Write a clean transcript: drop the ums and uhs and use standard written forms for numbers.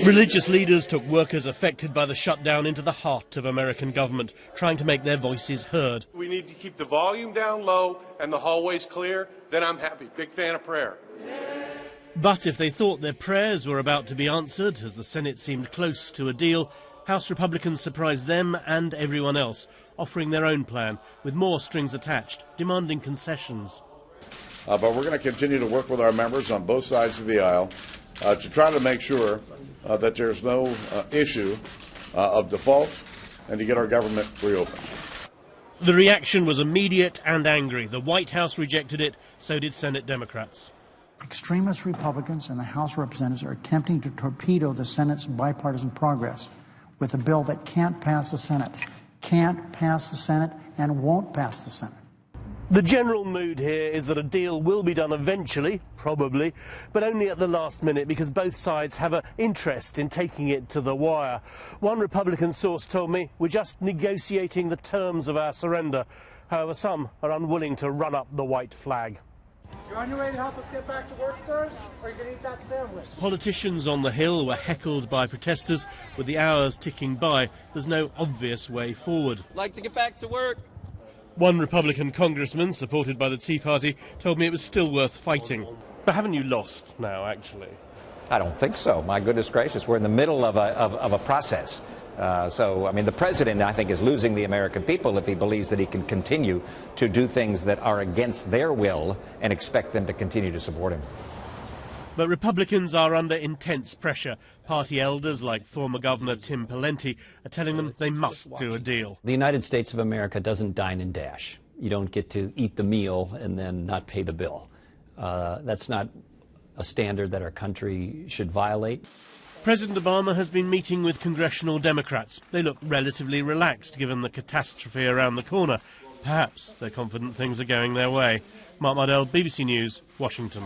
Religious leaders took workers affected by the shutdown into the heart of American government, trying to make their voices heard. We need to keep the volume down low and the hallways clear, then I'm happy. Big fan of prayer. But if they thought their prayers were about to be answered, as the Senate seemed close to a deal, House Republicans surprised them and everyone else, offering their own plan, with more strings attached, demanding concessions. But we're going to continue to work with our members on both sides of the aisle to try to make sure that there's no issue of default and to get our government reopened. The reaction was immediate and angry. The White House rejected it, so did Senate Democrats. Extremist Republicans in the House of Representatives are attempting to torpedo the Senate's bipartisan progress with a bill that can't pass the Senate, and won't pass the Senate. The general mood here is that a deal will be done eventually, probably, but only at the last minute because both sides have an interest in taking it to the wire. One Republican source told me we're just negotiating the terms of our surrender. However, some are unwilling to run up the white flag. You on your way to help us get back to work, sir? Or are you going to eat that sandwich? Politicians on the Hill were heckled by protesters. With the hours ticking by, there's no obvious way forward. Like to get back to work. One Republican congressman, supported by the Tea Party, told me it was still worth fighting. But haven't you lost now, actually? I don't think so. My goodness gracious, we're in the middle of a process. So, I mean, the president, I think, is losing the American people if he believes that he can continue to do things that are against their will and expect them to continue to support him. But Republicans are under intense pressure. Party elders like former Governor Tim Pawlenty are telling them they must do a deal. The United States of America doesn't dine and dash. You don't get to eat the meal and then not pay the bill. That's not a standard that our country should violate. President Obama has been meeting with congressional Democrats. They look relatively relaxed given the catastrophe around the corner. Perhaps they're confident things are going their way. Mark Mardell, BBC News, Washington.